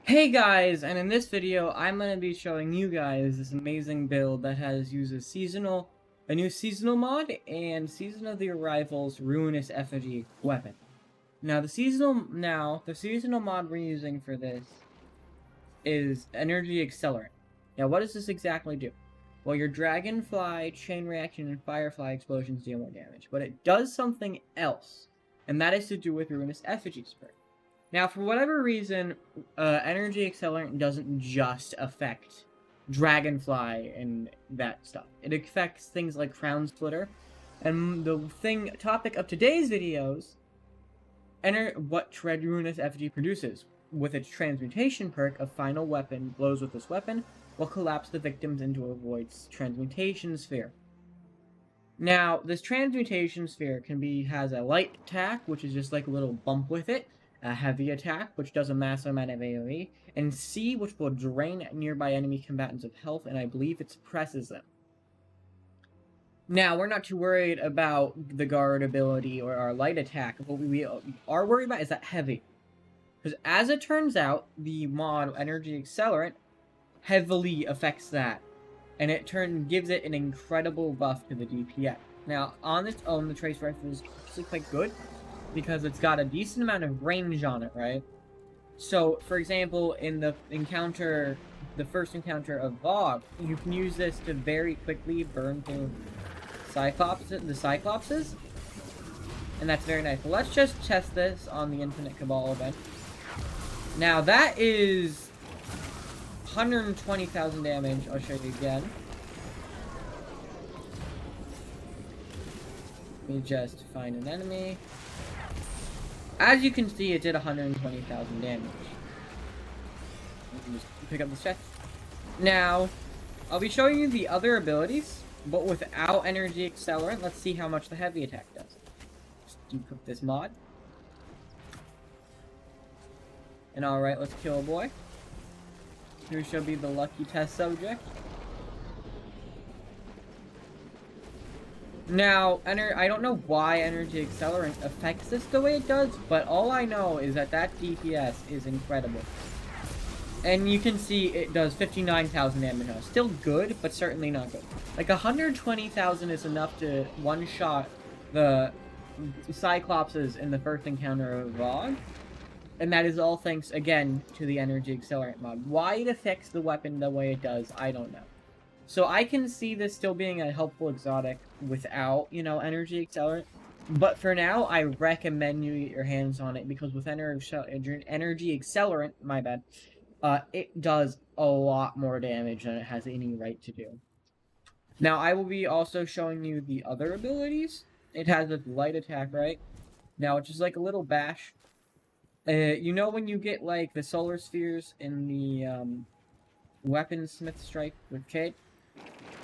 Hey guys, and in this video, I'm going to be showing you guys this amazing build that uses a new seasonal mod and Season of the Arrival's ruinous effigy weapon. The seasonal mod we're using for this is energy accelerant. Now, what does this exactly do? Well, your dragonfly, chain reaction, and firefly explosions deal more damage, but it does something else, and that is to do with ruinous effigy spray. Now, for whatever reason, energy accelerant doesn't just affect dragonfly and that stuff. It affects things like crown splitter, and the topic of today's videos, what ruinous effigy produces. With its transmutation perk, a final weapon blows with this weapon will collapse the victims into a void's transmutation sphere. Now, this transmutation sphere has a light attack, which is just like a little bump with it, a heavy attack, which does a massive amount of AoE, and C, which will drain nearby enemy combatants of health, and I believe it suppresses them. Now, we're not too worried about the guard ability or our light attack. What we are worried about is that heavy. Because as it turns out, the mod Energy Accelerant heavily affects that. And it gives it an incredible buff to the DPS. Now, on its own, the Trace Rifle is actually quite good, because it's got a decent amount of range on it, right? So, for example, in the first encounter of Vogue, you can use this to very quickly burn through the Cyclopses, and that's very nice. But let's just test this on the Infinite Cabal event. Now, that is 120,000 damage. I'll show you again. Let me just find an enemy. As you can see, it did 120,000 damage. You can just pick up the chest. Now, I'll be showing you the other abilities, but without energy accelerant. Let's see how much the heavy attack does. Just equip this mod. And alright, let's kill a boy. Who shall be the lucky test subject. Now, I don't know why Energy Accelerant affects this the way it does, but all I know is that DPS is incredible. And you can see it does 59,000 damage now. Still good, but certainly not good. Like, 120,000 is enough to one-shot the Cyclopses in the first encounter of Vogue. And that is all thanks, again, to the Energy Accelerant mod. Why it affects the weapon the way it does, I don't know. So I can see this still being a helpful exotic without, energy accelerant. But for now, I recommend you get your hands on it, because with energy accelerant, my bad, it does a lot more damage than it has any right to do. Now, I will be also showing you the other abilities. It has a light attack, right? Now, it's just like a little bash. When you get, like, the solar spheres in the, weaponsmith strike with Kate?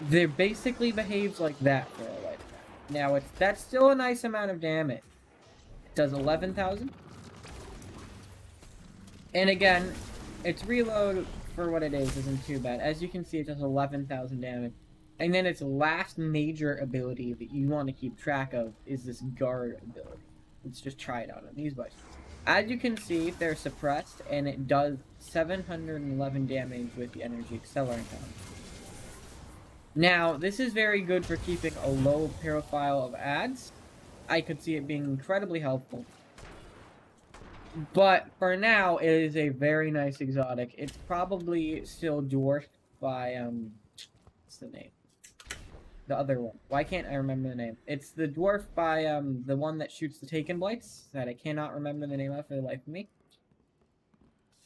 They basically behaves like that for a light attack. Now, that's still a nice amount of damage. It does 11,000. And again, its reload for what it is isn't too bad. As you can see, it does 11,000 damage. And then its last major ability that you want to keep track of is this guard ability. Let's just try it out on these boys. As you can see, they're suppressed, and it does 711 damage with the energy accelerant on. Now, this is very good for keeping a low profile of ads. I could see it being incredibly helpful. But for now, it is a very nice exotic. It's probably still dwarfed by, what's the name? The other one. Why can't I remember the name? It's the dwarf by, the one that shoots the Taken Blights, that I cannot remember the name of for the life of me.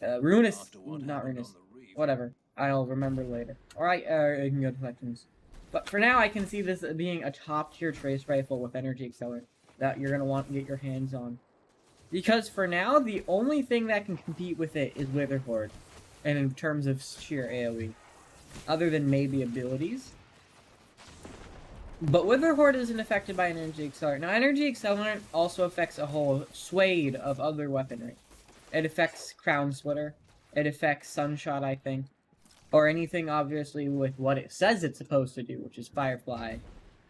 Ruinous, not ruinous. Whatever. I'll remember later. Alright, you can go to collections. But for now, I can see this being a top-tier trace rifle with energy accelerant that you're going to want to get your hands on. Because for now, the only thing that can compete with it is Witherhoard. And in terms of sheer AoE. Other than maybe abilities. But Witherhoard isn't affected by energy accelerant. Now, energy accelerant also affects a whole swathe of other weaponry. It affects Crown Splitter. It affects Sunshot, I think. Or anything, obviously, with what it says it's supposed to do, which is Firefly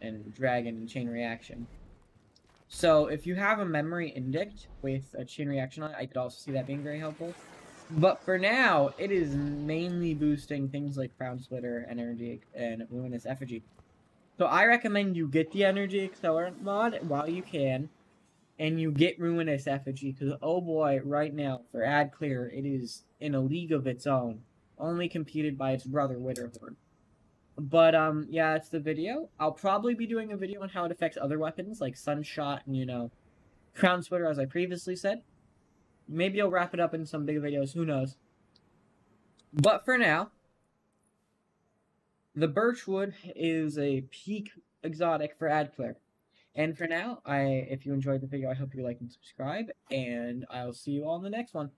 and Dragon and Chain Reaction. So, if you have a memory indict with a Chain Reaction on it, I could also see that being very helpful. But for now, it is mainly boosting things like Crown Splitter, Energy, and Ruinous Effigy. So I recommend you get the Energy Accelerant mod while you can, and you get Ruinous Effigy, because oh boy, right now, for ad clear, it is in a league of its own, only competed by its brother Witherhorde. But yeah, that's the video. I'll probably be doing a video on how it affects other weapons, like Sunshot and, Crown Splitter, as I previously said. Maybe I'll wrap it up in some big videos, who knows. But for now, the Birchwood is a peak exotic for ad clear. And for now, if you enjoyed the video, I hope you like and subscribe, and I'll see you all in the next one.